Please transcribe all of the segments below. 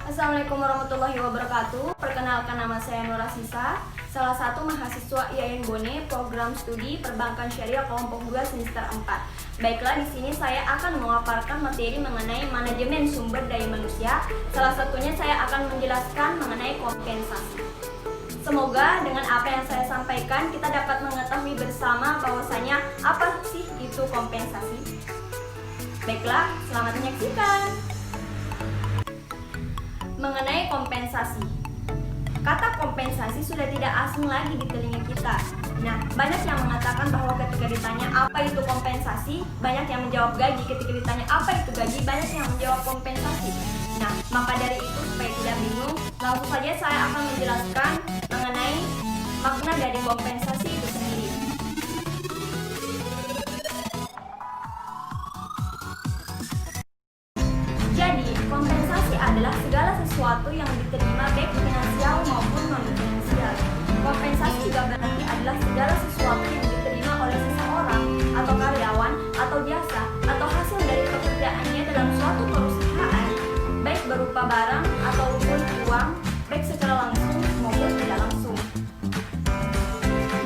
Assalamualaikum warahmatullahi wabarakatuh. Perkenalkan, nama saya Nur Asisa, salah satu mahasiswa IAIN Bone, program studi Perbankan Syariah kelompok 2 semester 4. Baiklah, di sini saya akan memaparkan materi mengenai manajemen sumber daya manusia. Salah satunya saya akan menjelaskan mengenai kompensasi. Semoga dengan apa yang saya sampaikan kita dapat mengetahui bersama bahwasanya apa sih itu kompensasi. Baiklah, selamat menyaksikan. Mengenai kompensasi, kata kompensasi sudah tidak asing lagi di telinga kita. Nah, banyak yang mengatakan bahwa ketika ditanya apa itu kompensasi, banyak yang menjawab gaji. Ketika ditanya apa itu gaji, banyak yang menjawab kompensasi. Nah, maka dari itu supaya tidak bingung, langsung saja saya akan menjelaskan mengenai makna dari kompensasi itu sendiri. Jadi, kompensasi adalah segala sesuatu yang diterima baik finansial maupun non-finansial. Kompensasi juga berarti adalah segala sesuatu yang diterima oleh seseorang atau karyawan atau jasa atau hasil dari pekerjaannya dalam suatu perusahaan, baik berupa barang ataupun uang, baik secara langsung maupun tidak langsung.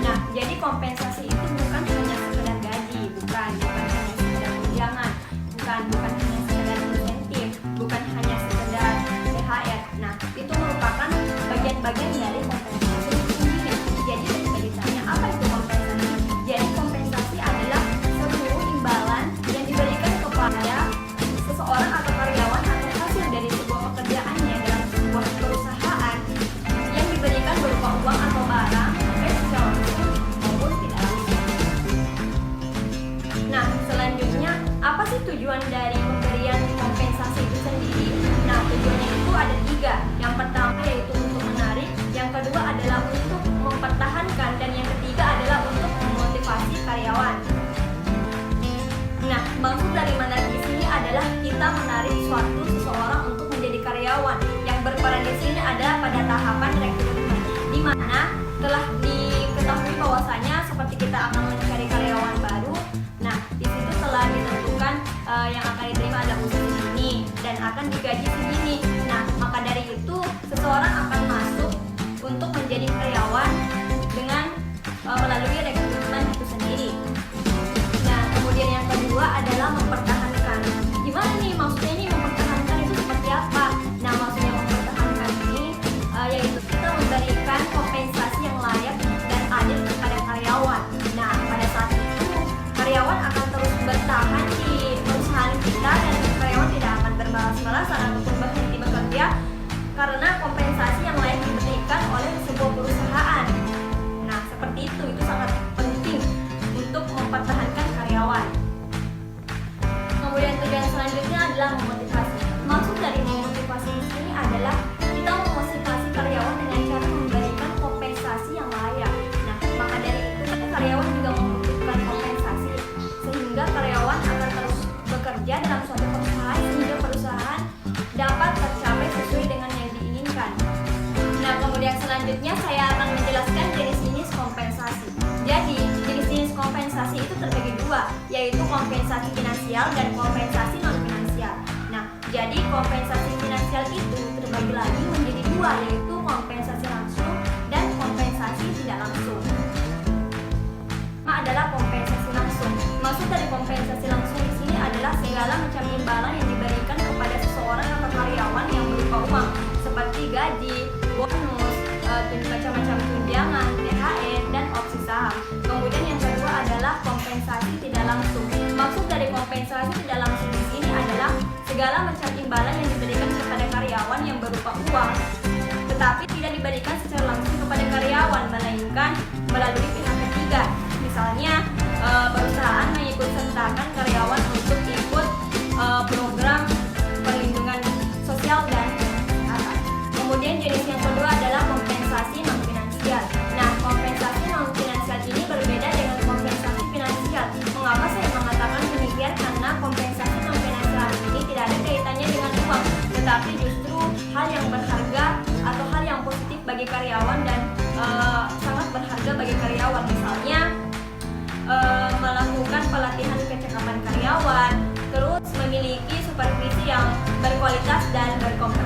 Nah, jadi kompensasi itu bukan hanya sekedar gaji, bukan hanya sekedar tunjangan, bukan hanya sekedar insentif, bukan hanya sekedar THR. Nah, itu merupakan bagian-bagian dari kompensasi itu sendiri. Jadi ketika ditanya apa itu kompensasi, jadi kompensasi adalah seluruh imbalan yang diberikan kepada seseorang atau karyawan atau hasil dari sebuah pekerjaannya dalam sebuah perusahaan yang diberikan berupa uang atau barang, baik secara langsung maupun tidak langsung. Nah, selanjutnya apa sih tujuan dari pemberian kompensasi itu sendiri? Nah, tujuannya itu ada 3. Yang pertama yaitu untuk menarik, yang kedua adalah untuk mempertahankan, dan yang ketiga adalah untuk memotivasi karyawan. Nah, maksud dari menarik di sini adalah kita menarik seseorang untuk menjadi karyawan. Yang berperan di sini adalah pada tahapan rekrutmen, di mana telah diketahui bahwasanya seperti kita akan mencari karyawan baru. Nah, di situ telah ditentukan yang akan diterima adalah usia segini dan akan digaji segini. Nah, maka dari itu seseorang akan masuk untuk menjadi karyawan dengan melalui rekrutmen itu sendiri. Nah, kemudian yang kedua adalah mempertahankan. Gimana nih maksudnya ini mempertahankan itu seperti apa? Nah, maksudnya mempertahankan ini yaitu kita memberikan kompensasi yang layak dan adil kepada karyawan. Nah, pada saat itu karyawan akan terus bertahan di perusahaan kita dan karyawan tidak akan bermalas-malasan ataupun berhenti bekerja karena kompensasi yang layak diberikan oleh sebuah perusahaan. Nah, seperti itu sangat penting untuk mempertahankan karyawan. Kemudian tujuan selanjutnya adalah memotivasi. Maksud dari memotivasi di sini adalah kita memotivasi karyawan dengan cara memberikan kompensasi yang layak. Nah, maka dari itu karyawan juga membutuhkan kompensasi sehingga karyawan akan terus bekerja dalam suatu perusahaan sehingga perusahaan dapat tercapai sesuai dengan yang diinginkan. Nah, kemudian selanjutnya saya akan menjelaskan jenis-jenis kompensasi. Jadi, jenis-jenis kompensasi itu terbagi 2, yaitu kompensasi finansial dan kompensasi non-finansial. Nah, jadi kompensasi finansial itu terbagi lagi menjadi 2, yaitu kompensasi langsung dan kompensasi tidak langsung. Adalah kompensasi langsung. Maksud dari kompensasi langsung di sini adalah segala macam imbalan yang diberikan kepada seseorang atau karyawan yang berupa uang seperti gaji, bonus, macam-macam tunjangan, THR, dan opsi saham. Kemudian yang kedua adalah kompensasi tidak langsung. Maksud dari kompensasi tidak langsung di sini adalah segala macam imbalan yang diberikan kepada karyawan yang berupa uang, tetapi tidak diberikan secara langsung kepada karyawan, melainkan melalui pihak ketiga. Misalnya perusahaan mengikut sertakan karyawan untuk ikut program perlindungan sosial dan kesehatan. Kemudian jenis yang kedua adalah kompensasi non finansial. Nah, kompensasi non finansial ini berbeda dengan kompensasi finansial. Mengapa saya mengatakan demikian? Karena kompensasi non finansial ini tidak ada kaitannya dengan uang, tetapi justru hal yang berharga atau hal yang positif bagi karyawan dan sangat berharga bagi karyawan. Misalnya melakukan pelatihan kecakapan karyawan, terus memiliki supervisi yang berkualitas dan berkompeten.